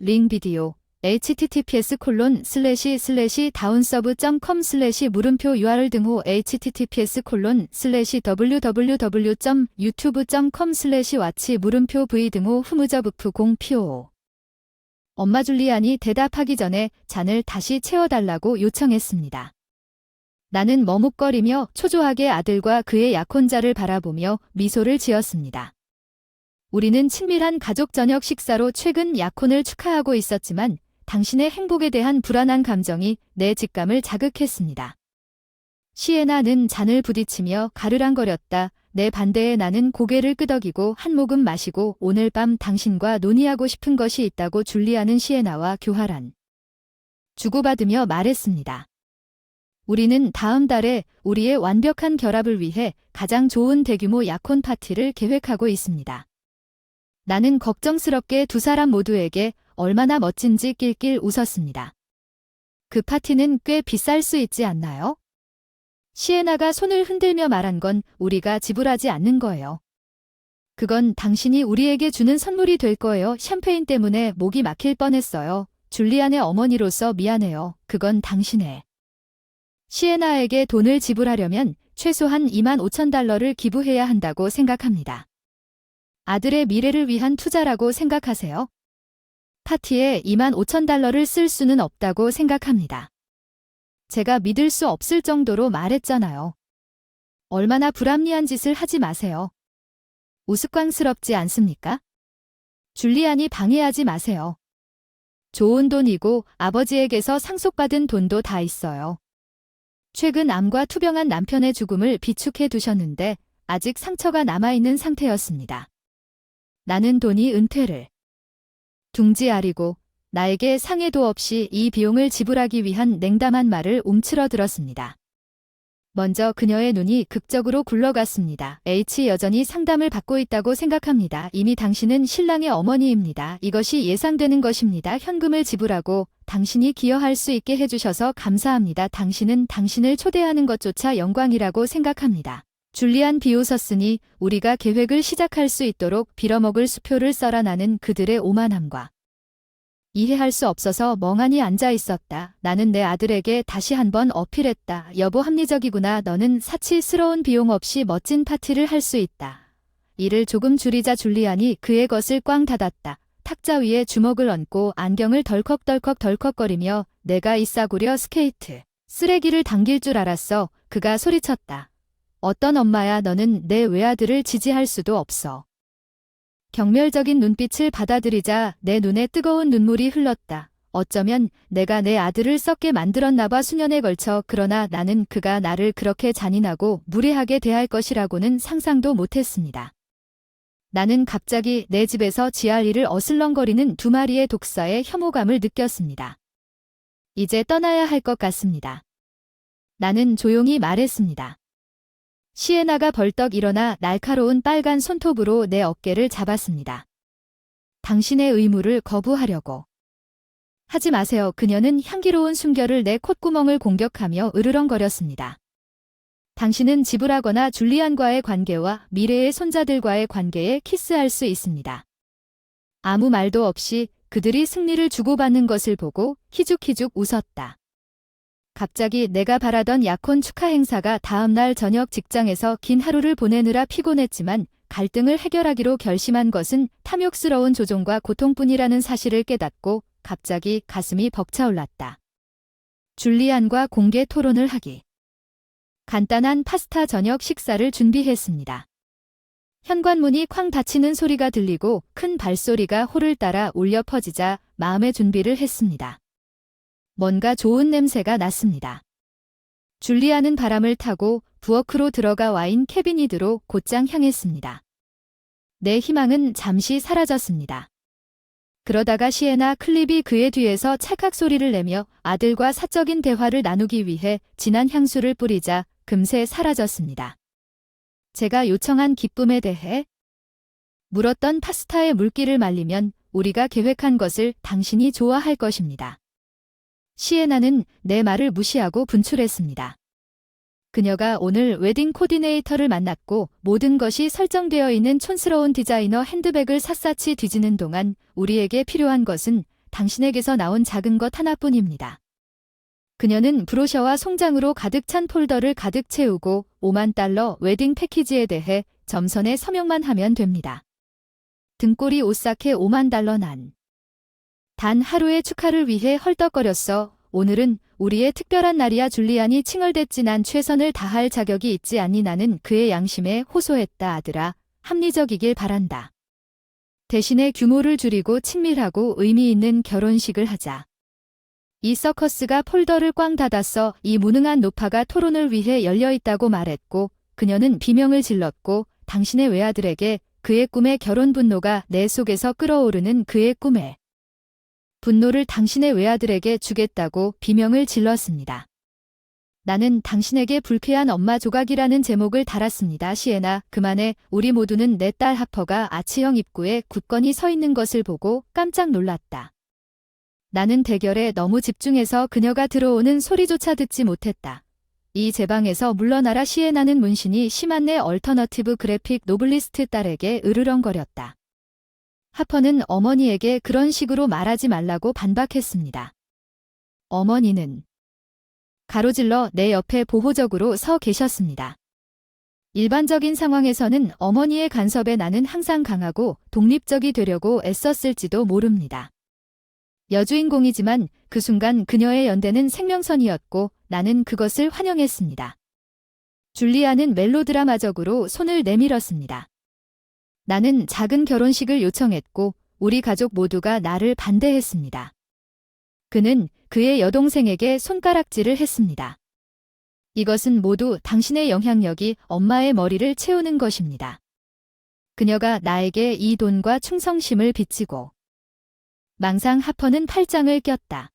링 비디오 https://daunserve.com/ 물음표 URL 등호 https://www.youtube.com/watch 물음표 v 등호 후무저브프 공표. 엄마 줄리안이 대답하기 전에 잔을 다시 채워달라고 요청했습니다. 나는 머뭇거리며 초조하게 아들과 그의 약혼자를 바라보며 미소를 지었습니다. 우리는 친밀한 가족 저녁 식사로 최근 약혼을 축하하고 있었지만 당신의 행복에 대한 불안한 감정이 내 직감을 자극했습니다. 시에나는 잔을 부딪히며 가르랑거렸다. 내 반대에 나는 고개를 끄덕이고 한 모금 마시고 오늘 밤 당신과 논의하고 싶은 것이 있다고 줄리아는 시에나와 교활한 주고받으며 말했습니다. 우리는 다음 달에 우리의 완벽한 결합을 위해 가장 좋은 대규모 약혼 파티를 계획하고 있습니다. 나는 걱정스럽게 두 사람 모두에게 얼마나 멋진지 낄낄 웃었습니다. 그 파티는 꽤 비쌀 수 있지 않나요? 시에나가 손을 흔들며 말한 건 우리가 지불하지 않는 거예요. 그건 당신이 우리에게 주는 선물이 될 거예요. 샴페인 때문에 목이 막힐 뻔했어요. 줄리안의 어머니로서 미안해요. 그건 당신의. 시에나에게 돈을 지불하려면 최소한 $25,000를 기부해야 한다고 생각합니다. 아들의 미래를 위한 투자라고 생각하세요? 파티에 $25,000를 쓸 수는 없다고 생각합니다. 제가 믿을 수 없을 정도로 말했잖아요. 얼마나 불합리한 짓을 하지 마세요. 우스꽝스럽지 않습니까? 줄리안이 방해하지 마세요. 좋은 돈이고 아버지에게서 상속받은 돈도 다 있어요. 최근 암과 투병한 남편의 죽음을 비축해 두셨는데 아직 상처가 남아있는 상태였습니다. 나는 돈이 은퇴를 둥지아리고 나에게 상해도 없이 이 비용을 지불하기 위한 냉담한 말을 움츠러들었습니다. 먼저 그녀의 눈이 극적으로 굴러갔습니다. H 여전히 상담을 받고 있다고 생각합니다. 이미 당신은 신랑의 어머니입니다. 이것이 예상되는 것입니다. 현금을 지불하고 당신이 기여할 수 있게 해주셔서 감사합니다. 당신은 당신을 초대하는 것조차 영광이라고 생각합니다. 줄리안 비웃었으니 우리가 계획을 시작할 수 있도록 빌어먹을 수표를 써라. 나는 그들의 오만함과 이해할 수 없어서 멍하니 앉아 있었다. 나는 내 아들에게 다시 한번 어필했다. 여보, 합리적이구나. 너는 사치스러운 비용 없이 멋진 파티를 할 수 있다. 이를 조금 줄이자. 줄리안이 그의 것을 꽝 닫았다. 탁자 위에 주먹을 얹고 안경을 덜컥덜컥거리며 내가 이 싸구려 스케이트 쓰레기를 당길 줄 알았어. 그가 소리쳤다. 어떤 엄마야. 너는 내 외아들을 지지할 수도 없어. 경멸적인 눈빛을 받아들이자 내 눈에 뜨거운 눈물이 흘렀다. 어쩌면 내가 내 아들을 썩게 만들었나 봐. 수년에 걸쳐. 그러나 나는 그가 나를 그렇게 잔인하고 무례하게 대할 것이라고는 상상도 못했습니다. 나는 갑자기 내 집에서 지알리를 어슬렁거리는 두 마리의 독사의 혐오감을 느꼈습니다. 이제 떠나야 할 것 같습니다. 나는 조용히 말했습니다. 시에나가 벌떡 일어나 날카로운 빨간 손톱으로 내 어깨를 잡았습니다. 당신의 의무를 거부하려고 하지 마세요. 그녀는 향기로운 숨결을 내 콧구멍을 공격하며 으르렁거렸습니다. 당신은 지불하거나 줄리안과의 관계와 미래의 손자들과의 관계에 키스할 수 있습니다. 아무 말도 없이 그들이 승리를 주고받는 것을 보고 희죽희죽 웃었다. 갑자기 내가 바라던 약혼 축하 행사가 다음날 저녁 직장에서 긴 하루를 보내느라 피곤했지만 갈등을 해결하기로 결심한 것은 탐욕스러운 조종과 고통뿐이라는 사실을 깨닫고 갑자기 가슴이 벅차올랐다. 줄리안과 공개 토론을 하기. 간단한 파스타 저녁 식사를 준비했습니다. 현관문이 쾅 닫히는 소리가 들리고 큰 발소리가 홀을 따라 울려 퍼지자 마음의 준비를 했습니다. 뭔가 좋은 냄새가 났습니다. 줄리아는 바람을 타고 부엌으로 들어가 와인 캐비닛으로 곧장 향했습니다. 내 희망은 잠시 사라졌습니다. 그러다가 시에나 클립이 그의 뒤에서 찰칵 소리를 내며 아들과 사적인 대화를 나누기 위해 진한 향수를 뿌리자 금세 사라졌습니다. 제가 요청한 기쁨에 대해 물었던 파스타의 물기를 말리면 우리가 계획한 것을 당신이 좋아할 것입니다. 시에나는 내 말을 무시하고 분출했습니다. 그녀가 오늘 웨딩 코디네이터를 만났고 모든 것이 설정되어 있는 촌스러운 디자이너 핸드백을 샅샅이 뒤지는 동안 우리에게 필요한 것은 당신에게서 나온 작은 것 하나뿐입니다. 그녀는 브로셔와 송장으로 가득 찬 폴더를 가득 채우고 $50,000 웨딩 패키지에 대해 점선에 서명만 하면 됩니다. 등골이 오싹해 $50,000 난. 단 하루의 축하를 위해 헐떡거렸어. 오늘은 우리의 특별한 날이야. 줄리안이 칭얼댔지. 난 최선을 다할 자격이 있지 않니? 나는 그의 양심에 호소했다. 아들아, 합리적이길 바란다. 대신에 규모를 줄이고 친밀하고 의미 있는 결혼식을 하자. 이 서커스가 폴더를 꽝 닫았어. 이 무능한 노파가 토론을 위해 열려있다고 말했고 그녀는 비명을 질렀고 당신의 외아들에게 그의 꿈의 결혼 분노가 내 속에서 끓어오르는 그의 꿈의 분노를 당신의 외아들에게 주겠다고 비명을 질렀습니다. 나는 당신에게 불쾌한 엄마 조각이라는 제목을 달았습니다. 시에나, 그만해. 우리 모두는 내 딸 하퍼가 아치형 입구에 굳건히 서 있는 것을 보고 깜짝 놀랐다. 나는 대결에 너무 집중해서 그녀가 들어오는 소리조차 듣지 못했다. 이 제방에서 물러나라. 시에나는 문신이 심한 내 얼터너티브 그래픽 노블리스트 딸에게 으르렁거렸다. 하퍼는 어머니에게 그런 식으로 말하지 말라고 반박했습니다. 어머니는 가로질러 내 옆에 보호적으로 서 계셨습니다. 일반적인 상황에서는 어머니의 간섭에 나는 항상 강하고 독립적이 되려고 애썼을지도 모릅니다. 여주인공이지만 그 순간 그녀의 연대는 생명선이었고 나는 그것을 환영했습니다. 줄리아는 멜로드라마적으로 손을 내밀었습니다. 나는 작은 결혼식을 요청했고 우리 가족 모두가 나를 반대했습니다. 그는 그의 여동생에게 손가락질을 했습니다. 이것은 모두 당신의 영향력이 엄마의 머리를 채우는 것입니다. 그녀가 나에게 이 돈과 충성심을 비치고 망상 하퍼는 팔짱을 꼈다.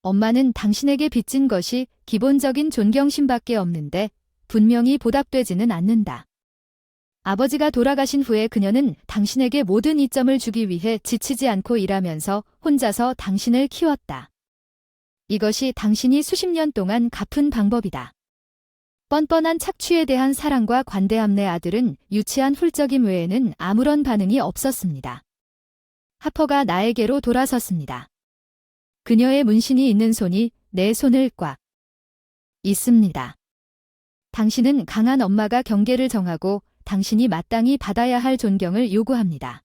엄마는 당신에게 빚진 것이 기본적인 존경심밖에 없는데 분명히 보답되지는 않는다. 아버지가 돌아가신 후에 그녀는 당신에게 모든 이점을 주기 위해 지치지 않고 일하면서 혼자서 당신을 키웠다. 이것이 당신이 수십 년 동안 갚은 방법이다. 뻔뻔한 착취에 대한 사랑과 관대함. 내 아들은 유치한 훌쩍임 외에는 아무런 반응이 없었습니다. 하퍼가 나에게로 돌아섰습니다. 그녀의 문신이 있는 손이 내 손을 꽉 있습니다. 당신은 강한 엄마가 경계를 정하고 당신이 마땅히 받아야 할 존경을 요구합니다.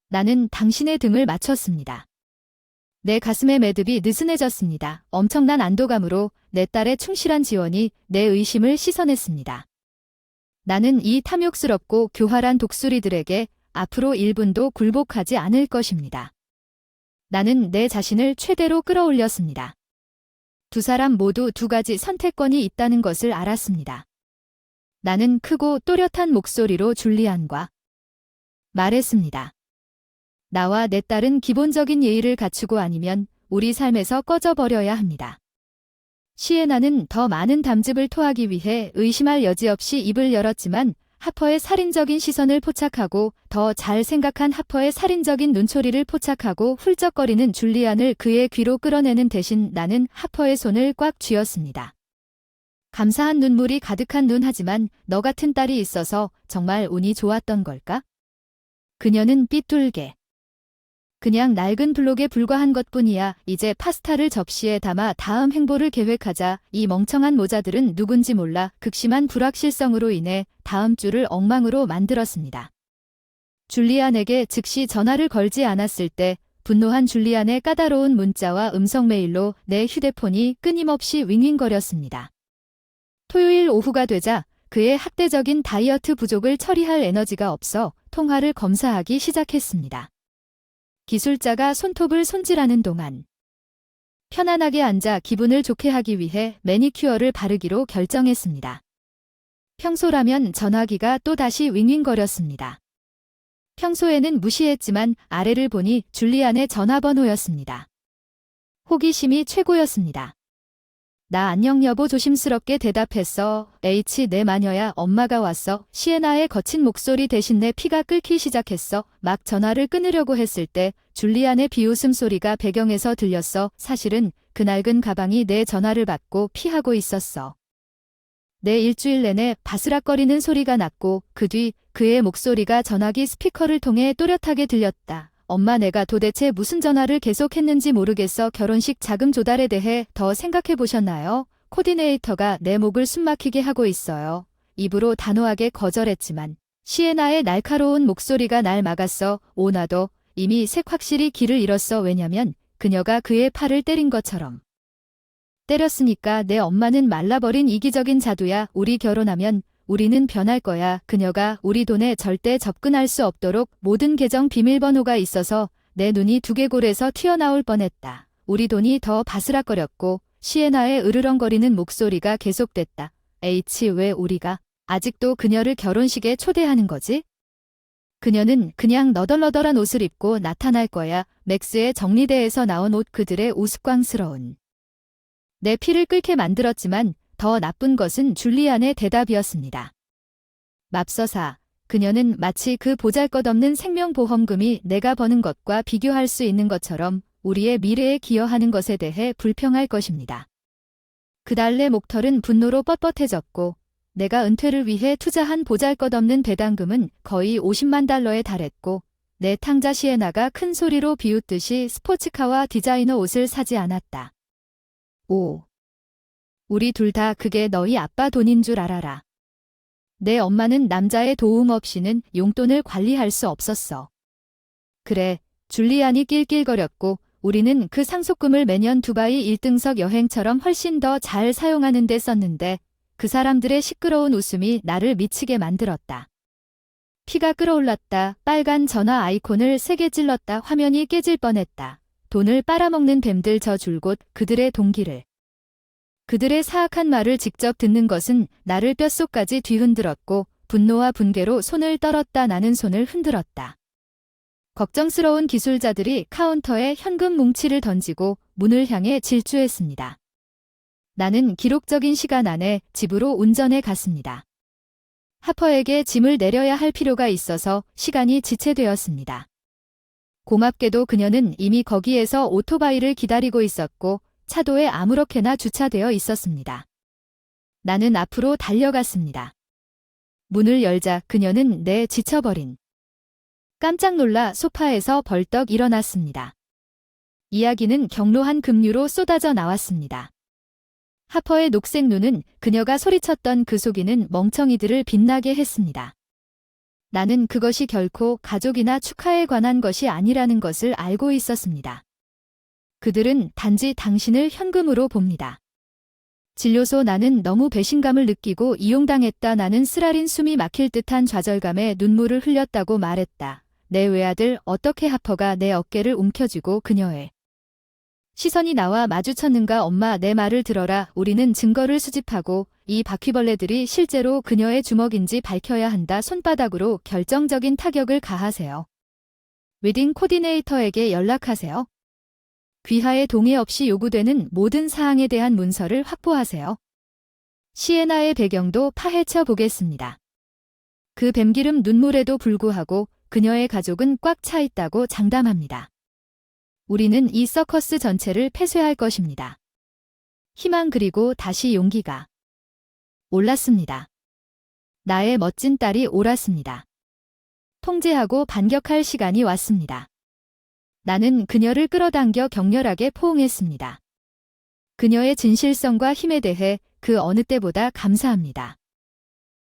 나는 당신의 등을 맞췄습니다. 내 가슴의 매듭이 느슨해졌습니다. 엄청난 안도감으로 내 딸의 충실한 지원이 내 의심을 씻어냈습니다. 나는 이 탐욕스럽고 교활한 독수리들에게 앞으로 1분도 굴복하지 않을 것입니다. 나는 내 자신을 최대로 끌어올렸습니다. 두 사람 모두 두 가지 선택권이 있다는 것을 알았습니다. 나는 크고 또렷한 목소리로 줄리안과 말했습니다. 나와 내 딸은 기본적인 예의를 갖추고 아니면 우리 삶에서 꺼져버려야 합니다. 시에나는 더 많은 담즙을 토하기 위해 의심할 여지 없이 입을 열었지만 하퍼의 살인적인 시선을 포착하고 더 잘 생각한 하퍼의 살인적인 눈초리를 포착하고 훌쩍거리는 줄리안을 그의 귀로 끌어내는 대신 나는 하퍼의 손을 꽉 쥐었습니다. 감사한 눈물이 가득한 눈. 하지만 너 같은 딸이 있어서 정말 운이 좋았던 걸까? 그녀는 삐뚤게 그냥 낡은 블록에 불과한 것뿐이야. 이제 파스타를 접시에 담아 다음 행보를 계획하자. 이 멍청한 모자들은 누군지 몰라. 극심한 불확실성으로 인해 다음 주를 엉망으로 만들었습니다. 줄리안에게 즉시 전화를 걸지 않았을 때 분노한 줄리안의 까다로운 문자와 음성 메일로 내 휴대폰이 끊임없이 윙윙거렸습니다. 토요일 오후가 되자 그의 학대적인 다이어트 부족을 처리할 에너지가 없어 통화를 검사하기 시작했습니다. 기술자가 손톱을 손질하는 동안 편안하게 앉아 기분을 좋게 하기 위해 매니큐어를 바르기로 결정했습니다. 평소라면 전화기가 또다시 윙윙거렸습니다. 평소에는 무시했지만 아래를 보니 줄리안의 전화번호였습니다. 호기심이 최고였습니다. 나 안녕 여보. 조심스럽게 대답했어. 내 마녀야. 엄마가 왔어. 시에나의 거친 목소리 대신 내 피가 끓기 시작했어. 막 전화를 끊으려고 했을 때 줄리안의 비웃음 소리가 배경에서 들렸어. 사실은 그 낡은 가방이 내 전화를 받고 피하고 있었어. 내 일주일 내내 바스락거리는 소리가 났고 그 뒤 그의 목소리가 전화기 스피커를 통해 또렷하게 들렸다. 엄마 내가 도대체 무슨 전화를 계속했는지 모르겠어. 결혼식 자금 조달에 대해 더 생각해 보셨나요? 코디네이터가 내 목을 숨막히게 하고 있어요. 입으로 단호하게 거절했지만 시에나의 날카로운 목소리가 날 막았어. 나도 이미 색 확실히 길을 잃었어. 왜냐면 그녀가 그의 팔을 때린 것처럼. 때렸으니까. 내 엄마는 말라버린 이기적인 자두야. 우리 결혼하면 우리는 변할 거야. 그녀가 우리 돈에 절대 접근할 수 없도록 모든 계정 비밀번호가 있어서 내 눈이 두개골에서 튀어나올 뻔했다. 우리 돈이 더 바스락거렸고 시에나의 으르렁거리는 목소리가 계속됐다. 왜 우리가 아직도 그녀를 결혼식에 초대하는 거지? 그녀는 그냥 너덜너덜한 옷을 입고 나타날 거야. 맥스의 정리대에서 나온 옷, 그들의 우스꽝스러운. 내 피를 끓게 만들었지만 더 나쁜 것은 줄리안의 대답이었습니다. 맙서사, 그녀는 마치 그 보잘것없는 생명보험금이 내가 버는 것과 비교할 수 있는 것처럼 우리의 미래에 기여하는 것에 대해 불평할 것입니다. 그달 내 목털은 분노로 뻣뻣해졌고 내가 은퇴를 위해 투자한 보잘것없는 배당금은 거의 50만 달러에 달했고 내 탕자 시에나가 큰 소리로 비웃듯이 스포츠카와 디자이너 옷을 사지 않았다. 우리 둘 다 그게 너희 아빠 돈인 줄 알아라. 내 엄마는 남자의 도움 없이는 용돈을 관리할 수 없었어. 그래, 줄리안이 낄낄거렸고 우리는 그 상속금을 매년 두바이 1등석 여행처럼 훨씬 더 잘 사용하는 데 썼는데 그 사람들의 시끄러운 웃음이 나를 미치게 만들었다. 피가 끓어올랐다. 빨간 전화 아이콘을 세게 찔렀다. 화면이 깨질 뻔했다. 돈을 빨아먹는 뱀들 저 줄곧 그들의 동기를. 그들의 사악한 말을 직접 듣는 것은 나를 뼛속까지 뒤흔들었고 분노와 분개로 손을 떨었다. 나는 손을 흔들었다. 걱정스러운 기술자들이 카운터에 현금 뭉치를 던지고 문을 향해 질주했습니다. 나는 기록적인 시간 안에 집으로 운전해 갔습니다. 하퍼에게 짐을 내려야 할 필요가 있어서 시간이 지체되었습니다. 고맙게도 그녀는 이미 거기에서 오토바이를 기다리고 있었고 차도에 아무렇게나 주차되어 있었습니다. 나는 앞으로 달려갔습니다. 문을 열자 그녀는 내 지쳐버린. 깜짝 놀라 소파에서 벌떡 일어났습니다. 이야기는 경로한 급류로 쏟아져 나왔습니다. 하퍼의 녹색 눈은 그녀가 소리쳤던 그 속이는 멍청이들을 빛나게 했습니다. 나는 그것이 결코 가족이나 축하에 관한 것이 아니라는 것을 알고 있었습니다. 그들은 단지 당신을 현금으로 봅니다. 진료소. 나는 너무 배신감을 느끼고 이용당했다. 나는 쓰라린 숨이 막힐 듯한 좌절감에 눈물을 흘렸다고 말했다. 내 외아들 어떻게. 하퍼가 내 어깨를 움켜쥐고 그녀의 시선이 나와 마주쳤는가. 엄마, 내 말을 들어라. 우리는 증거를 수집하고 이 바퀴벌레들이 실제로 그녀의 주먹인지 밝혀야 한다. 손바닥으로 결정적인 타격을 가하세요. 웨딩 코디네이터에게 연락하세요. 귀하의 동의 없이 요구되는 모든 사항에 대한 문서를 확보하세요. 시에나의 배경도 파헤쳐 보겠습니다. 그 뱀기름 눈물에도 불구하고 그녀의 가족은 꽉 차 있다고 장담합니다. 우리는 이 서커스 전체를 폐쇄할 것입니다. 희망 그리고 다시 용기가 올랐습니다. 나의 멋진 딸이 옳았습니다. 통제하고 반격할 시간이 왔습니다. 나는 그녀를 끌어당겨 격렬하게 포옹했습니다. 그녀의 진실성과 힘에 대해 그 어느 때보다 감사합니다.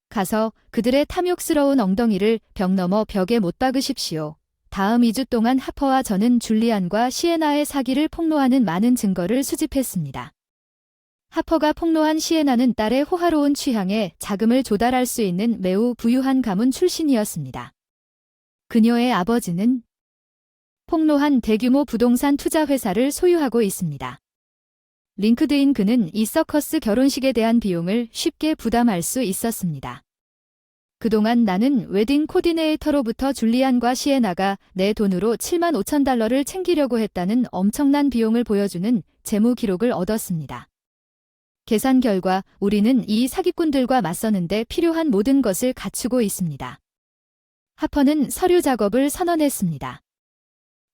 가서 그들의 탐욕스러운 엉덩이를 벽 너머 벽에 못 박으십시오. 다음 2주 동안 하퍼와 저는 줄리안과 시에나의 사기를 폭로하는 많은 증거를 수집했습니다. 하퍼가 폭로한 시에나는 딸의 호화로운 취향에 자금을 조달할 수 있는 매우 부유한 가문 출신이었습니다. 그녀의 아버지는 폭로한 대규모 부동산 투자 회사를 소유하고 있습니다. 링크드인. 그는 이 서커스 결혼식에 대한 비용을 쉽게 부담할 수 있었습니다. 그동안 나는 웨딩 코디네이터로부터 줄리안과 시에나가 내 돈으로 7만 5천 달러를 챙기려고 했다는 엄청난 비용을 보여주는 재무 기록을 얻었습니다. 계산 결과 우리는 이 사기꾼들과 맞서는데 필요한 모든 것을 갖추고 있습니다. 하퍼는 서류 작업을 선언했습니다.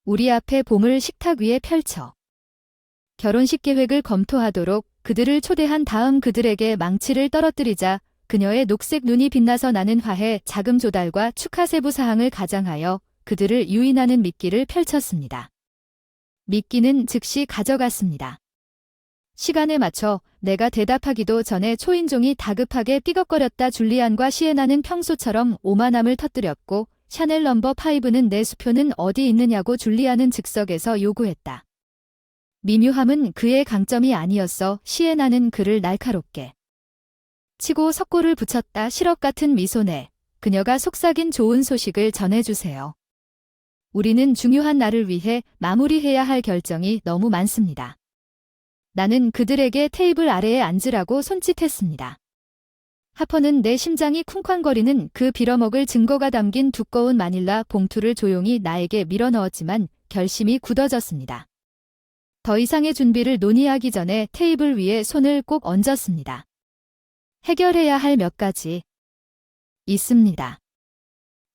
우리 앞에 봄을 식탁 위에 펼쳐 결혼식 계획을 검토하도록 그들을 초대한 다음 그들에게 망치를 떨어뜨리자. 그녀의 녹색 눈이 빛나서 나는 화해, 자금 조달과 축하 세부 사항을 가장하여 그들을 유인하는 미끼를 펼쳤습니다. 미끼는 즉시 가져갔습니다. 시간에 맞춰 내가 대답하기도 전에 초인종이 다급하게 삐걱거렸다. 줄리안과 시에나는 평소처럼 오만함을 터뜨렸고 샤넬 넘버 5는 내 수표는 어디 있느냐고 줄리안은 즉석에서 요구했다. 미묘함은 그의 강점이 아니었어. 시에나는 그를 날카롭게 치고 석고를 붙였다. 실업 같은 미소내. 그녀가 속삭인 좋은 소식을 전해주세요. 우리는 중요한 날을 위해 마무리해야 할 결정이 너무 많습니다. 나는 그들에게 테이블 아래에 앉으라고 손짓했습니다. 하퍼는 내 심장이 쿵쾅거리는 그 빌어먹을 증거가 담긴 두꺼운 마닐라 봉투를 조용히 나에게 밀어넣었지만 결심이 굳어졌습니다. 더 이상의 준비를 논의하기 전에 테이블 위에 손을 꼭 얹었습니다. 해결해야 할 몇 가지 있습니다.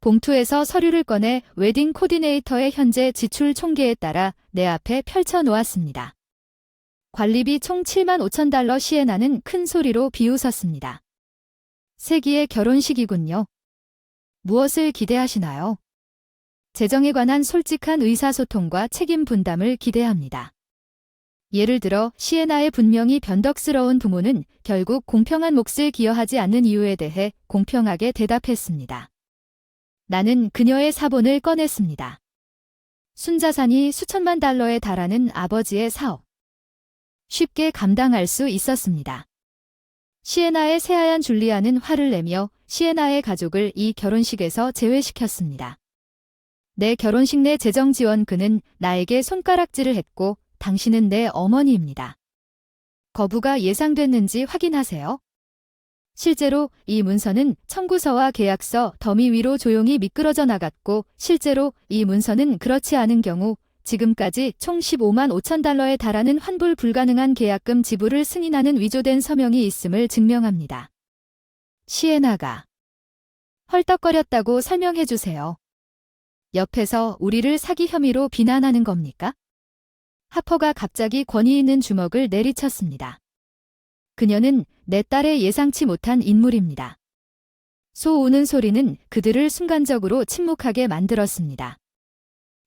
봉투에서 서류를 꺼내 웨딩 코디네이터의 현재 지출 총계에 따라 내 앞에 펼쳐 놓았습니다. 관리비 총 $75,000. 시에나는 큰 소리로 비웃었습니다. 세기의 결혼식이군요. 무엇을 기대하시나요? 재정에 관한 솔직한 의사소통과 책임 분담을 기대합니다. 예를 들어 시에나의 분명히 변덕스러운 부모는 결국 공평한 몫을 기여하지 않는 이유에 대해 공평하게 대답했습니다. 나는 그녀의 사본을 꺼냈습니다. 순자산이 수천만 달러에 달하는 아버지의 사업. 쉽게 감당할 수 있었습니다. 시에나의 새하얀 줄리아는 화를 내며 시에나의 가족을 이 결혼식에서 제외시켰습니다. 내 결혼식 내 재정 지원금은 나에게 손가락질을 했고 당신은 내 어머니입니다. 거부가 예상됐는지 확인하세요. 실제로 이 문서는 청구서와 계약서 더미 위로 조용히 미끄러져 나갔고 실제로 이 문서는 그렇지 않은 경우 지금까지 총 $155,000에 달하는 환불 불가능한 계약금 지불을 승인하는 위조된 서명이 있음을 증명합니다. 시에나가 헐떡거렸다고 설명해 주세요. 옆에서 우리를 사기 혐의로 비난하는 겁니까? 하퍼가 갑자기 권위 있는 주먹을 내리쳤습니다. 그녀는 내 딸의 예상치 못한 인물입니다. 소 우는 소리는 그들을 순간적으로 침묵하게 만들었습니다.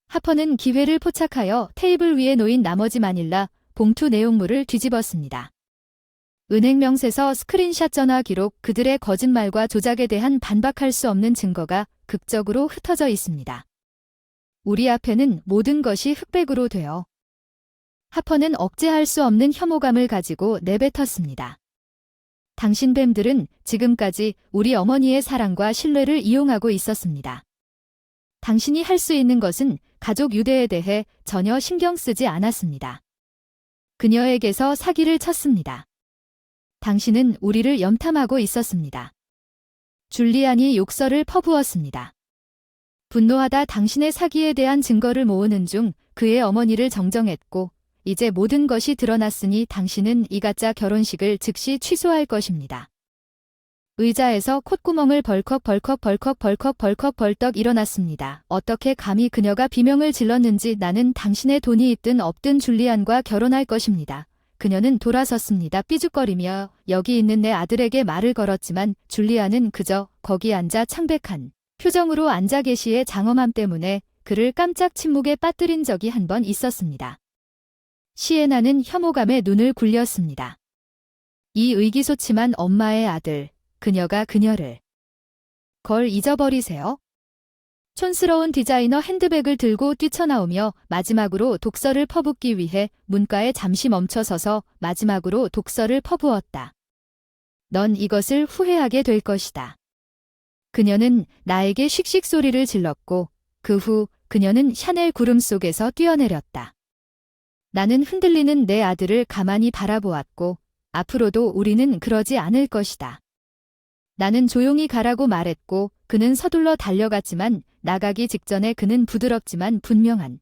하퍼는 기회를 포착하여 테이블 위에 놓인 나머지 마닐라 봉투 내용물을 뒤집었습니다. 은행 명세서, 스크린샷 전화 기록, 그들의 거짓말과 조작에 대한 반박할 수 없는 증거가 극적으로 흩어져 있습니다. 우리 앞에는 모든 것이 흑백으로 되어 하퍼는 억제할 수 없는 혐오감을 가지고 내뱉었습니다. 당신 뱀들은 지금까지 우리 어머니의 사랑과 신뢰를 이용하고 있었습니다. 당신이 할 수 있는 것은 가족 유대에 대해 전혀 신경 쓰지 않았습니다. 그녀에게서 사기를 쳤습니다. 당신은 우리를 염탐하고 있었습니다. 줄리안이 욕설을 퍼부었습니다. 분노하다 당신의 사기에 대한 증거를 모으는 중 그의 어머니를 정정했고 이제 모든 것이 드러났으니 당신은 이 가짜 결혼식을 즉시 취소할 것입니다. 의자에서 콧구멍을 벌컥 벌떡 일어났습니다. 어떻게 감히 그녀가 비명을 질렀는지. 나는 당신의 돈이 있든 없든 줄리안과 결혼할 것입니다. 그녀는 돌아섰습니다. 삐죽거리며 여기 있는 내 아들에게 말을 걸었지만 줄리안은 그저 거기 앉아 창백한 표정으로 앉아 계시의 장엄함 때문에 그를 깜짝 침묵에 빠뜨린 적이 한 번 있었습니다. 시에나는 혐오감에 눈을 굴렸습니다. 이 의기소침한 엄마의 아들, 그녀가 그녀를 걸 잊어버리세요? 촌스러운 디자이너 핸드백을 들고 뛰쳐나오며 마지막으로 독서를 퍼붓기 위해 문가에 잠시 멈춰서서 마지막으로 독서를 퍼부었다. 넌 이것을 후회하게 될 것이다. 그녀는 나에게 씩씩 소리를 질렀고 그 후 그녀는 샤넬 구름 속에서 뛰어내렸다. 나는 흔들리는 내 아들을 가만히 바라보았고 앞으로도 우리는 그러지 않을 것이다. 나는 조용히 가라고 말했고 그는 서둘러 달려갔지만 나가기 직전에 그는 부드럽지만 분명한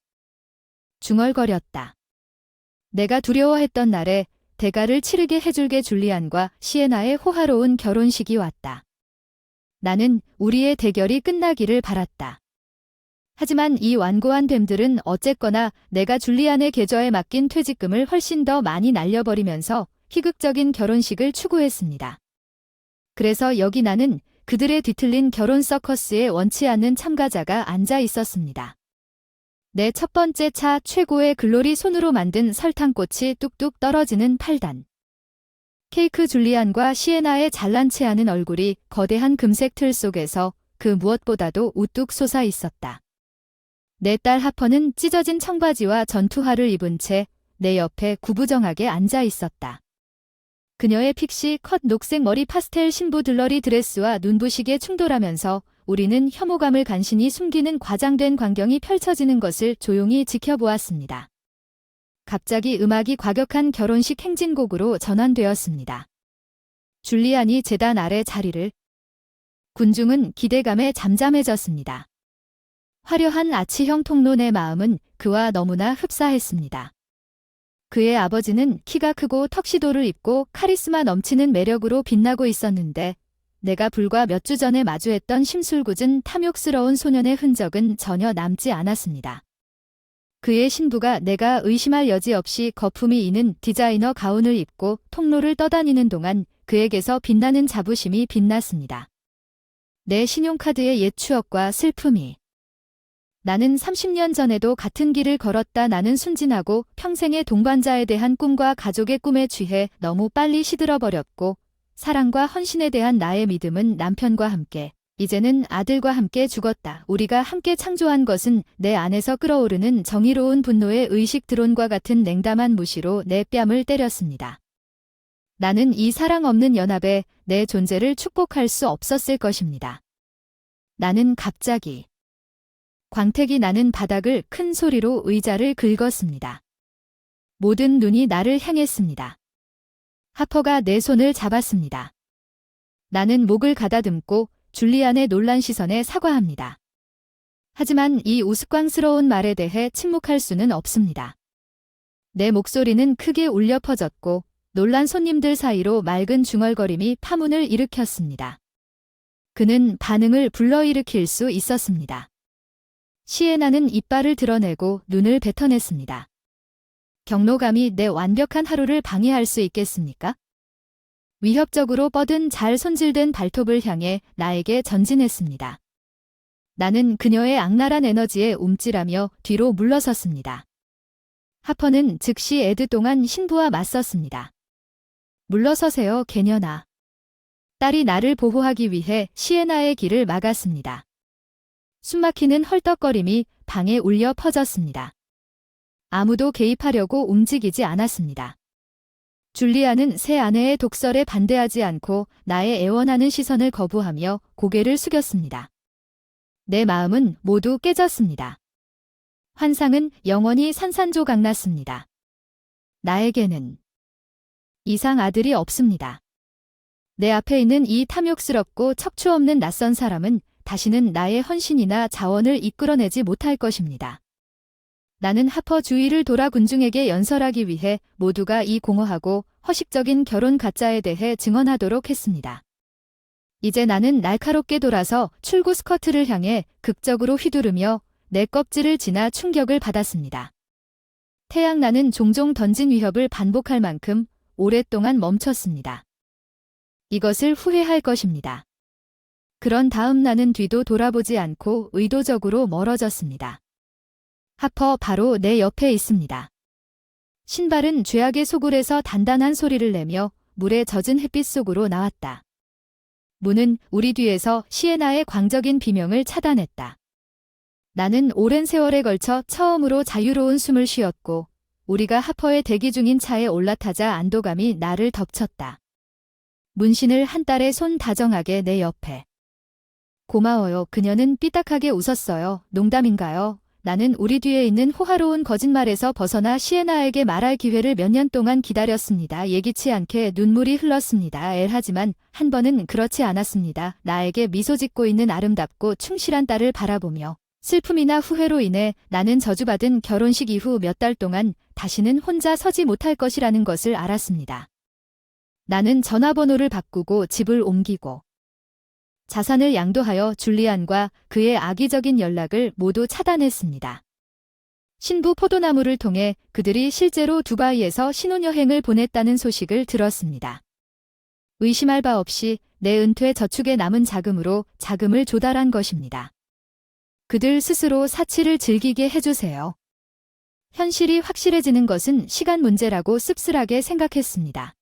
중얼거렸다. 내가 두려워했던 날에 대가를 치르게 해줄게. 줄리안과 시에나의 호화로운 결혼식이 왔다. 나는 우리의 대결이 끝나기를 바랐다. 하지만 이 완고한 뱀들은 어쨌거나 내가 줄리안의 계좌에 맡긴 퇴직금을 훨씬 더 많이 날려버리면서 희극적인 결혼식을 추구했습니다. 그래서 여기 나는 그들의 뒤틀린 결혼 서커스에 원치 않는 참가자가 앉아 있었습니다. 내 첫 번째 차 최고의 글로리 손으로 만든 설탕꽃이 뚝뚝 떨어지는 8단. 케이크 줄리안과 시에나의 잘난 체 하는 얼굴이 거대한 금색 틀 속에서 그 무엇보다도 우뚝 솟아 있었다. 내 딸 하퍼는 찢어진 청바지와 전투화를 입은 채 내 옆에 구부정하게 앉아 있었다. 그녀의 픽시 컷 녹색 머리 파스텔 신부 들러리 드레스와 눈부시게 충돌하면서 우리는 혐오감을 간신히 숨기는 과장된 광경이 펼쳐지는 것을 조용히 지켜보았습니다. 갑자기 음악이 과격한 결혼식 행진곡으로 전환되었습니다. 줄리안이 제단 아래 자리를. 군중은 기대감에 잠잠해졌습니다. 화려한 아치형 통로 내 마음은 그와 너무나 흡사했습니다. 그의 아버지는 키가 크고 턱시도를 입고 카리스마 넘치는 매력으로 빛나고 있었는데 내가 불과 몇 주 전에 마주했던 심술궂은 탐욕스러운 소년의 흔적은 전혀 남지 않았습니다. 그의 신부가 내가 의심할 여지 없이 거품이 있는 디자이너 가운을 입고 통로를 떠다니는 동안 그에게서 빛나는 자부심이 빛났습니다. 내 신용카드의 옛 추억과 슬픔이. 나는 30년 전에도 같은 길을 걸었다. 나는 순진하고 평생의 동반자에 대한 꿈과 가족의 꿈에 취해 너무 빨리 시들어버렸고 사랑과 헌신에 대한 나의 믿음은 남편과 함께, 이제는 아들과 함께 죽었다. 우리가 함께 창조한 것은 내 안에서 끓어오르는 정의로운 분노의 의식 드론과 같은 냉담한 무시로 내 뺨을 때렸습니다. 나는 이 사랑 없는 연합에 내 존재를 축복할 수 없었을 것입니다. 나는 갑자기 광택이 나는 바닥을 큰 소리로 의자를 긁었습니다. 모든 눈이 나를 향했습니다. 하퍼가 내 손을 잡았습니다. 나는 목을 가다듬고 줄리안의 놀란 시선에 사과합니다. 하지만 이 우스꽝스러운 말에 대해 침묵할 수는 없습니다. 내 목소리는 크게 울려 퍼졌고 놀란 손님들 사이로 맑은 중얼거림이 파문을 일으켰습니다. 그는 반응을 불러일으킬 수 있었습니다. 시에나는 이빨을 드러내고 눈을 뱉어냈습니다. 경로감이 내 완벽한 하루를 방해할 수 있겠습니까? 위협적으로 뻗은 잘 손질된 발톱을 향해 나에게 전진했습니다. 나는 그녀의 악랄한 에너지에 움찔하며 뒤로 물러섰습니다. 하퍼는 즉시 애드 동안 신부와 맞섰습니다. 물러서세요, 개년아. 딸이 나를 보호하기 위해 시에나의 길을 막았습니다. 숨막히는 헐떡거림이 방에 울려 퍼졌습니다. 아무도 개입하려고 움직이지 않았습니다. 줄리아는 새 아내의 독설에 반대하지 않고 나의 애원하는 시선을 거부하며 고개를 숙였습니다. 내 마음은 모두 깨졌습니다. 환상은 영원히 산산조각 났습니다. 나에게는 이상 아들이 없습니다. 내 앞에 있는 이 탐욕스럽고 척추 없는 낯선 사람은 다시는 나의 헌신이나 자원을 이끌어내지 못할 것입니다. 나는 하퍼 주위를 돌아 군중에게 연설하기 위해 모두가 이 공허하고 허식적인 결혼 가짜에 대해 증언하도록 했습니다. 이제 나는 날카롭게 돌아서 출구 스커트를 향해 극적으로 휘두르며 내 껍질을 지나 충격을 받았습니다. 태양나는 종종 던진 위협을 반복할 만큼 오랫동안 멈췄습니다. 이것을 후회할 것입니다. 그런 다음 나는 뒤도 돌아보지 않고 의도적으로 멀어졌습니다. 하퍼 바로 내 옆에 있습니다. 신발은 죄악의 소굴에서 단단한 소리를 내며 물에 젖은 햇빛 속으로 나왔다. 문은 우리 뒤에서 시에나의 광적인 비명을 차단했다. 나는 오랜 세월에 걸쳐 처음으로 자유로운 숨을 쉬었고 우리가 하퍼의 대기 중인 차에 올라타자 안도감이 나를 덮쳤다. 문신을 한 딸의 손 다정하게 내 옆에. 고마워요. 그녀는 삐딱하게 웃었어요. 농담인가요? 나는 우리 뒤에 있는 호화로운 거짓말에서 벗어나 시에나에게 말할 기회를 몇 년 동안 기다렸습니다. 예기치 않게 눈물이 흘렀습니다. 하지만 한 번은 그렇지 않았습니다. 나에게 미소 짓고 있는 아름답고 충실한 딸을 바라보며 슬픔이나 후회로 인해 나는 저주받은 결혼식 이후 몇 달 동안 다시는 혼자 서지 못할 것이라는 것을 알았습니다. 나는 전화번호를 바꾸고 집을 옮기고 자산을 양도하여 줄리안과 그의 악의적인 연락을 모두 차단했습니다. 신부 포도나무를 통해 그들이 실제로 두바이에서 신혼여행을 보냈다는 소식을 들었습니다. 의심할 바 없이 내 은퇴 저축에 남은 자금으로 자금을 조달한 것입니다. 그들 스스로 사치를 즐기게 해주세요. 현실이 확실해지는 것은 시간 문제라고 씁쓸하게 생각했습니다.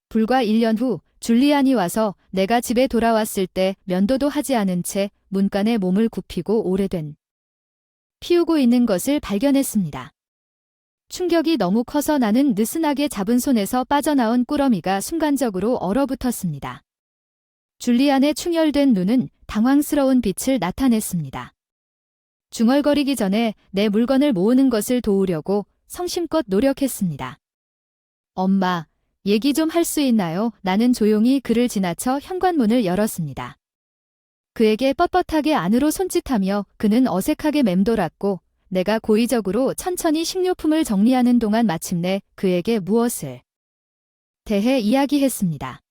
불과 1년 후 줄리안이 와서 내가 집에 돌아왔을 때 면도도 하지 않은 채 문간에 몸을 굽히고 오래된 피우고 있는 것을 발견했습니다. 충격이 너무 커서 나는 느슨하게 잡은 손에서 빠져나온 꾸러미가 순간적으로 얼어붙었습니다. 줄리안의 충혈된 눈은 당황스러운 빛을 나타냈습니다. 중얼거리기 전에 내 물건을 모으는 것을 도우려고 성심껏 노력했습니다. 엄마, 얘기 좀 할 수 있나요? 나는 조용히 그를 지나쳐 현관문을 열었습니다. 그에게 뻣뻣하게 안으로 손짓하며 그는 어색하게 맴돌았고 내가 고의적으로 천천히 식료품을 정리하는 동안 마침내 그에게 무엇을 대해 이야기했습니다.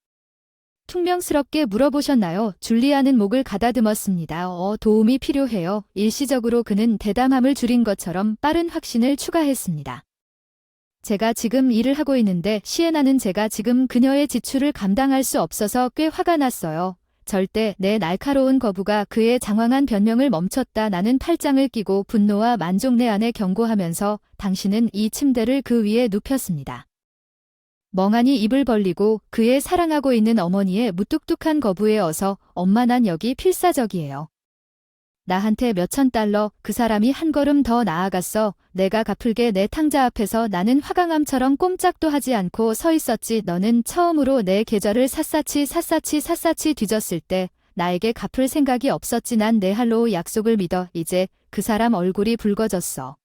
퉁명스럽게 물어보셨나요? 줄리아는 목을 가다듬었습니다. 도움이 필요해요. 일시적으로 그는 대담함을 줄인 것처럼 빠른 확신을 추가했습니다. 제가 지금 일을 하고 있는데 시에나는 제가 지금 그녀의 지출을 감당할 수 없어서 꽤 화가 났어요. 절대 내 날카로운 거부가 그의 장황한 변명을 멈췄다. 나는 팔짱을 끼고 분노와 만족 내 안에 경고하면서 당신은 이 침대를 그 위에 눕혔습니다. 멍하니 입을 벌리고 그의 사랑하고 있는 어머니의 무뚝뚝한 거부에 어서 엄마 난 여기 필사적이에요. 나한테 몇천 달러 그 사람이 한 걸음 더 나아갔어. 내가 가풀게 내 탕자 앞에서 나는 화강암처럼 꼼짝도 하지 않고 서 있었지. 너는 처음으로 내 계좌를 샅샅이 뒤졌을 때 나에게 갚을 생각이 없었지. 난 내 할로우 약속을 믿어. 이제 그 사람 얼굴이 붉어졌어.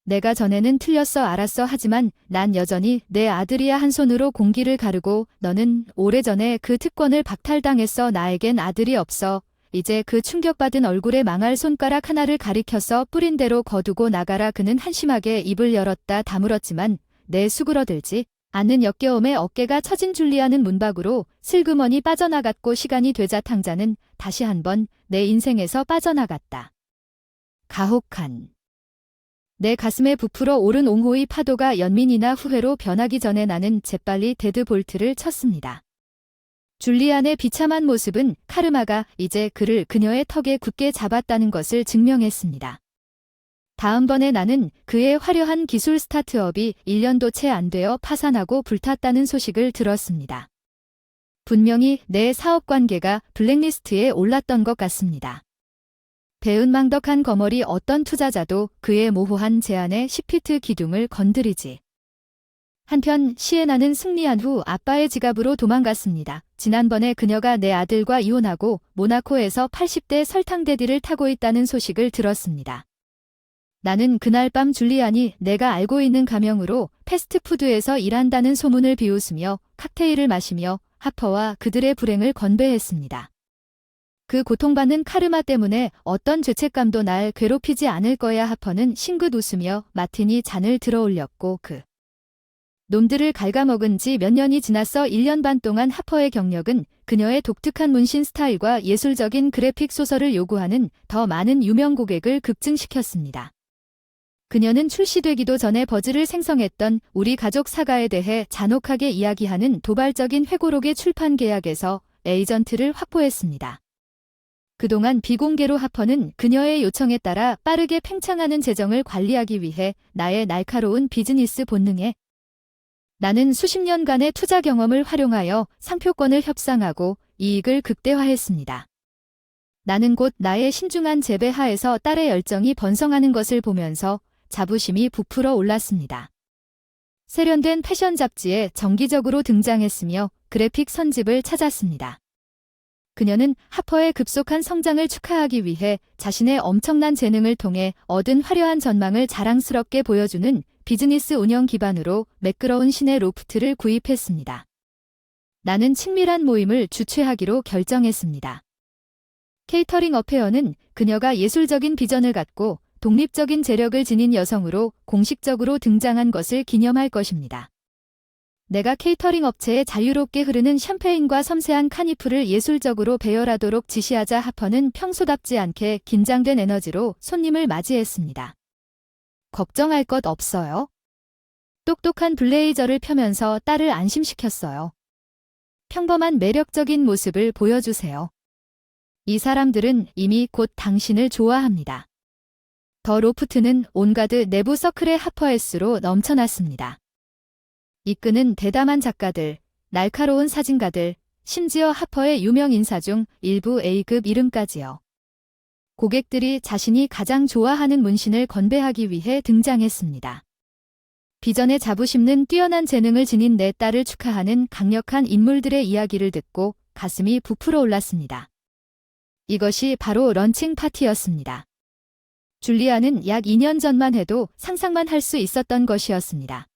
내가 전에는 틀렸어 알았어. 하지만 난 여전히 내 아들이야. 한 손으로 공기를 가르고 너는 오래전에 그 특권을 박탈당했어. 나에겐 아들이 없어. 이제 그 충격받은 얼굴에 망할 손가락 하나를 가리켜서 뿌린 대로 거두고 나가라. 그는 한심하게 입을 열었다 다물었지만 내 수그러들지 않는 역겨움에 어깨가 처진 줄리아는 문 밖으로 슬그머니 빠져나갔고 시간이 되자 탕자는 다시 한번 내 인생에서 빠져나갔다. 가혹한. 내 가슴에 부풀어 오른 옹호의 파도가 연민이나 후회로 변하기 전에 나는 재빨리 데드볼트를 쳤습니다. 줄리안의 비참한 모습은 카르마가 이제 그를 그녀의 턱에 굳게 잡았다는 것을 증명했습니다. 다음번에 나는 그의 화려한 기술 스타트업이 1년도 채 안 되어 파산하고 불탔다는 소식을 들었습니다. 분명히 내 사업 관계가 블랙리스트에 올랐던 것 같습니다. 배은망덕한 거머리 어떤 투자자도 그의 모호한 제안의 10피트 기둥을 건드리지. 한편 시에나는 승리한 후 아빠의 지갑으로 도망갔습니다. 지난번에 그녀가 내 아들과 이혼하고 모나코에서 80대 설탕데디를 타고 있다는 소식을 들었습니다. 나는 그날 밤 줄리안이 내가 알고 있는 가명으로 패스트푸드에서 일한다는 소문을 비웃으며 칵테일을 마시며 하퍼와 그들의 불행을 건배했습니다. 그 고통받는 카르마 때문에 어떤 죄책감도 날 괴롭히지 않을 거야. 하퍼는 싱긋 웃으며 마티니 잔을 들어올렸고 그 놈들을 갉아먹은 지 몇 년이 지났어. 1년 반 동안 하퍼의 경력은 그녀의 독특한 문신 스타일과 예술적인 그래픽 소설을 요구하는 더 많은 유명 고객을 급증시켰습니다. 그녀는 출시되기도 전에 버즈를 생성했던 우리 가족 사가에 대해 잔혹하게 이야기하는 도발적인 회고록의 출판 계약에서 에이전트를 확보했습니다. 그동안 비공개로 하퍼는 그녀의 요청에 따라 빠르게 팽창하는 재정을 관리하기 위해 나의 날카로운 비즈니스 본능에 나는 수십 년간의 투자 경험을 활용하여 상표권을 협상하고 이익을 극대화했습니다. 나는 곧 나의 신중한 재배 하에서 딸의 열정이 번성하는 것을 보면서 자부심이 부풀어 올랐습니다. 세련된 패션 잡지에 정기적으로 등장했으며 그래픽 선집을 찾았습니다. 그녀는 하퍼의 급속한 성장을 축하하기 위해 자신의 엄청난 재능을 통해 얻은 화려한 전망을 자랑스럽게 보여주는 비즈니스 운영 기반으로 매끄러운 시내 로프트를 구입했습니다. 나는 친밀한 모임을 주최하기로 결정했습니다. 케이터링 어페어는 그녀가 예술적인 비전을 갖고 독립적인 재력을 지닌 여성으로 공식적으로 등장한 것을 기념할 것입니다. 내가 케이터링 업체에 자유롭게 흐르는 샴페인과 섬세한 카니프를 예술적으로 배열하도록 지시하자 하퍼는 평소답지 않게 긴장된 에너지로 손님을 맞이했습니다. 걱정할 것 없어요. 똑똑한 블레이저를 펴면서 딸을 안심시켰어요. 평범한 매력적인 모습을 보여주세요. 이 사람들은 이미 곧 당신을 좋아합니다. 더 로프트는 온갖 내부 서클의 하퍼S로 넘쳐났습니다. 이끄는 대담한 작가들, 날카로운 사진가들, 심지어 하퍼의 유명 인사 중 일부 A급 이름까지요. 고객들이 자신이 가장 좋아하는 문신을 건배하기 위해 등장했습니다. 비전에 자부심는 뛰어난 재능을 지닌 내 딸을 축하하는 강력한 인물들의 이야기를 듣고 가슴이 부풀어 올랐습니다. 이것이 바로 런칭 파티였습니다. 줄리아는 약 2년 전만 해도 상상만 할 수 있었던 것이었습니다.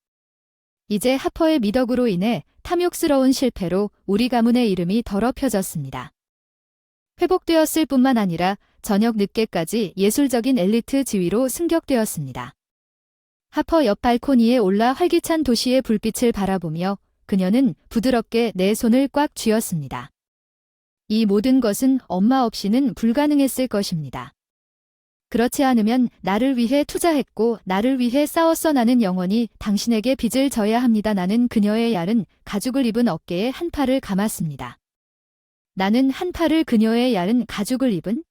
이제 하퍼의 미덕으로 인해 탐욕스러운 실패로 우리 가문의 이름이 더럽혀졌습니다. 회복되었을 뿐만 아니라 저녁 늦게까지 예술적인 엘리트 지위로 승격되었습니다. 하퍼 옆 발코니에 올라 활기찬 도시의 불빛을 바라보며 그녀는 부드럽게 내 손을 꽉 쥐었습니다. 이 모든 것은 엄마 없이는 불가능했을 것입니다. 그렇지 않으면 나를 위해 투자했고 나를 위해 싸웠어. 나는 영원히 당신에게 빚을 져야 합니다. 나는 그녀의 얇은 가죽을 입은 어깨에 한 팔을 감았습니다. 나는 한 팔을 그녀의 얇은 가죽을 입은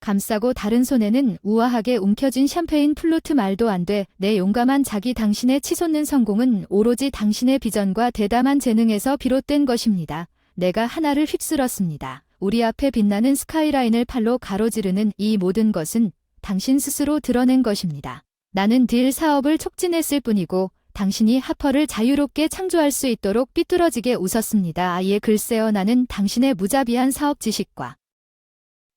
감싸고 다른 손에는 우아하게 움켜쥔 샴페인 플루트. 말도 안 돼. 내 용감한 자기. 당신의 치솟는 성공은 오로지 당신의 비전과 대담한 재능에서 비롯된 것입니다. 내가 하나를 휩쓸었습니다. 우리 앞에 빛나는 스카이라인을 팔로 가로지르는 이 모든 것은 당신 스스로 드러낸 것입니다. 나는 딜 사업을 촉진했을 뿐이고 당신이 하퍼를 자유롭게 창조할 수 있도록 삐뚤어지게 웃었습니다. 아예 글쎄요. 나는 당신의 무자비한 사업 지식과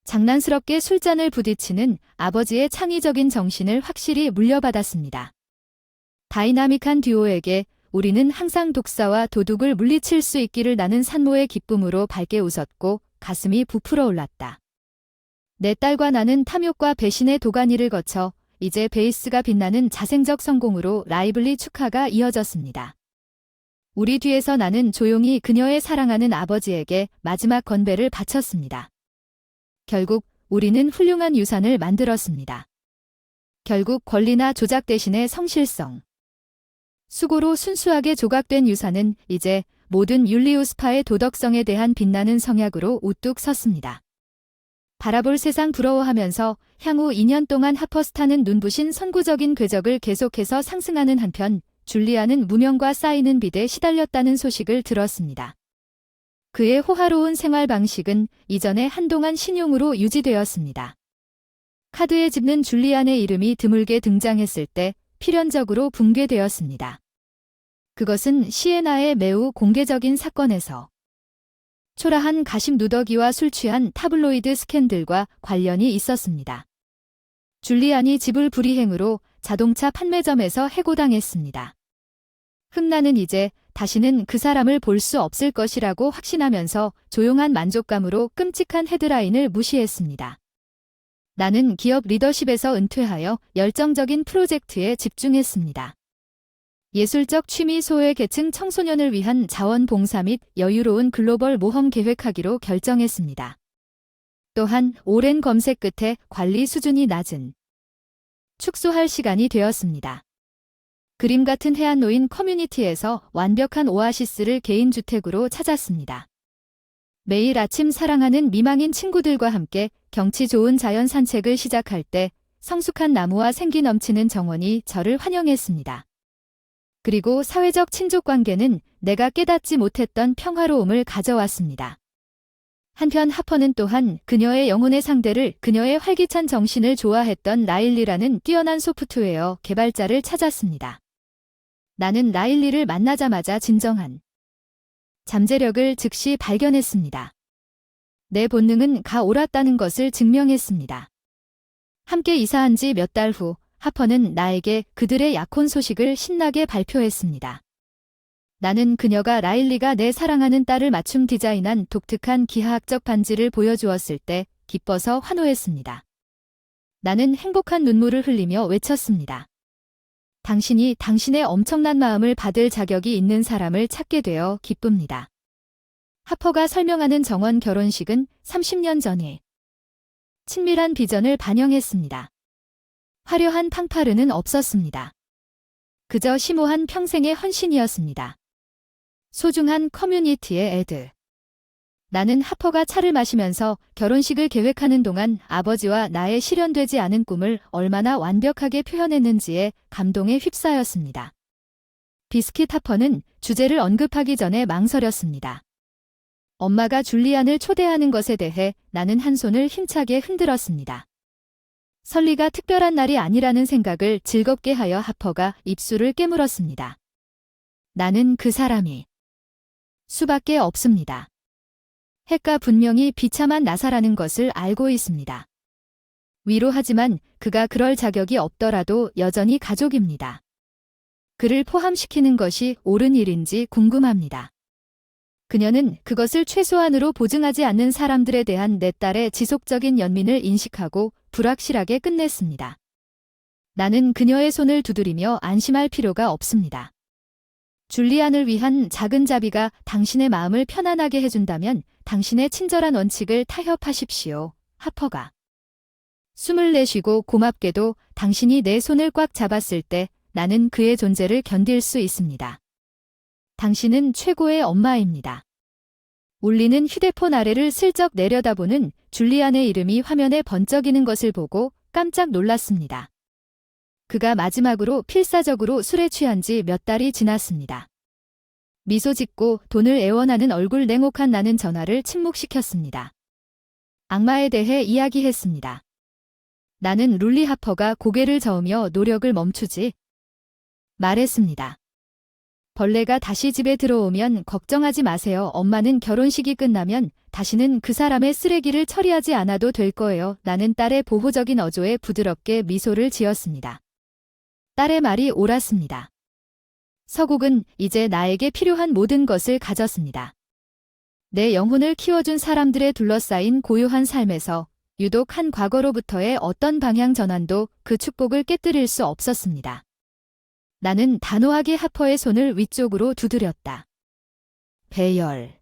장난스럽게 술잔을 부딪히는 아버지의 창의적인 정신을 확실히 물려받았습니다. 다이나믹한 듀오에게 우리는 항상 독사와 도둑을 물리칠 수 있기를. 나는 산모의 기쁨으로 밝게 웃었고 가슴이 부풀어 올랐다. 내 딸과 나는 탐욕과 배신의 도가니를 거쳐 이제 베이스가 빛나는 자생적 성공으로 라이블리 축하가 이어졌습니다. 우리 뒤에서 나는 조용히 그녀의 사랑하는 아버지에게 마지막 건배를 바쳤습니다. 결국 우리는 훌륭한 유산을 만들었습니다. 결국 권리나 조작 대신에 성실성, 수고로 순수하게 조각된 유산은 이제 모든 율리우스파의 도덕성에 대한 빛나는 성약으로 우뚝 섰습니다. 바라볼 세상 부러워하면서 향후 2년 동안 하퍼스타는 눈부신 선구적인 궤적을 계속해서 상승하는 한편 줄리아는 무명과 쌓이는 빚에 시달렸다는 소식을 들었습니다. 그의 호화로운 생활 방식은 이전에 한동안 신용으로 유지되었습니다. 카드에 집는 줄리안의 이름이 드물게 등장했을 때 필연적으로 붕괴되었습니다. 그것은 시에나의 매우 공개적인 사건에서 초라한 가심 누더기와 술 취한 타블로이드 스캔들과 관련이 있었습니다. 줄리안이 집을 불이행으로 자동차 판매점에서 해고당했습니다. 흥나는 이제 다시는 그 사람을 볼 수 없을 것이라고 확신하면서 조용한 만족감으로 끔찍한 헤드라인을 무시했습니다. 나는 기업 리더십에서 은퇴하여 열정적인 프로젝트에 집중했습니다. 예술적 취미 소외 계층 청소년을 위한 자원봉사 및 여유로운 글로벌 모험 계획하기로 결정했습니다. 또한 오랜 검색 끝에 관리 수준이 낮은 축소할 시간이 되었습니다. 그림 같은 해안노인 커뮤니티에서 완벽한 오아시스를 개인주택으로 찾았습니다. 매일 아침 사랑하는 미망인 친구들과 함께 경치 좋은 자연 산책을 시작할 때 성숙한 나무와 생기 넘치는 정원이 저를 환영했습니다. 그리고 사회적 친족관계는 내가 깨닫지 못했던 평화로움을 가져왔습니다. 한편 하퍼는 또한 그녀의 영혼의 상대를 그녀의 활기찬 정신을 좋아했던 라일리라는 뛰어난 소프트웨어 개발자를 찾았습니다. 나는 라일리를 만나자마자 진정한 잠재력을 즉시 발견했습니다. 내 본능은 가 옳았다는 것을 증명했습니다. 함께 이사한 지 몇 달 후 하퍼는 나에게 그들의 약혼 소식을 신나게 발표했습니다. 나는 그녀가 라일리가 내 사랑하는 딸을 맞춤 디자인한 독특한 기하학적 반지를 보여주었을 때 기뻐서 환호했습니다. 나는 행복한 눈물을 흘리며 외쳤습니다. 당신이 당신의 엄청난 마음을 받을 자격이 있는 사람을 찾게 되어 기쁩니다. 하퍼가 설명하는 정원 결혼식은 30년 전에 친밀한 비전을 반영했습니다. 화려한 팡파르는 없었습니다. 그저 심오한 평생의 헌신이었습니다. 소중한 커뮤니티의 애들. 나는 하퍼가 차를 마시면서 결혼식을 계획하는 동안 아버지와 나의 실현되지 않은 꿈을 얼마나 완벽하게 표현했는지에 감동에 휩싸였습니다. 비스킷 하퍼는 주제를 언급하기 전에 망설였습니다. 엄마가 줄리안을 초대하는 것에 대해 나는 한 손을 힘차게 흔들었습니다. 설리가 특별한 날이 아니라는 생각을 즐겁게 하여 하퍼가 입술을 깨물었습니다. 나는 그 사람이 수밖에 없습니다. 핵가 분명히 비참한 나사라는 것을 알고 있습니다. 위로하지만 그가 그럴 자격이 없더라도 여전히 가족입니다. 그를 포함시키는 것이 옳은 일인지 궁금합니다. 그녀는 그것을 최소한으로 보증하지 않는 사람들에 대한 내 딸의 지속적인 연민을 인식하고 불확실하게 끝냈습니다. 나는 그녀의 손을 두드리며 안심할 필요가 없습니다. 줄리안을 위한 작은 자비가 당신의 마음을 편안하게 해준다면 당신의 친절한 원칙을 타협하십시오. 하퍼가 숨을 내쉬고 고맙게도 당신이 내 손을 꽉 잡았을 때 나는 그의 존재를 견딜 수 있습니다. 당신은 최고의 엄마입니다. 울리는 휴대폰 아래를 슬쩍 내려다보는 줄리안의 이름이 화면에 번쩍이는 것을 보고 깜짝 놀랐습니다. 그가 마지막으로 필사적으로 술에 취한 지 몇 달이 지났습니다. 미소 짓고 돈을 애원하는 얼굴 냉혹한 나는 전화를 침묵시켰습니다. 악마에 대해 이야기했습니다. 나는 룰리 하퍼가 고개를 저으며 노력을 멈추지 말했습니다. 벌레가 다시 집에 들어오면 걱정하지 마세요. 엄마는 결혼식이 끝나면 다시는 그 사람의 쓰레기를 처리하지 않아도 될 거예요. 나는 딸의 보호적인 어조에 부드럽게 미소를 지었습니다. 딸의 말이 옳았습니다. 서국은 이제 나에게 필요한 모든 것을 가졌습니다. 내 영혼을 키워준 사람들에 둘러싸인 고요한 삶에서 유독 한 과거로부터의 어떤 방향 전환도 그 축복을 깨뜨릴 수 없었습니다. 나는 단호하게 하퍼의 손을 위쪽으로 두드렸다. 배열.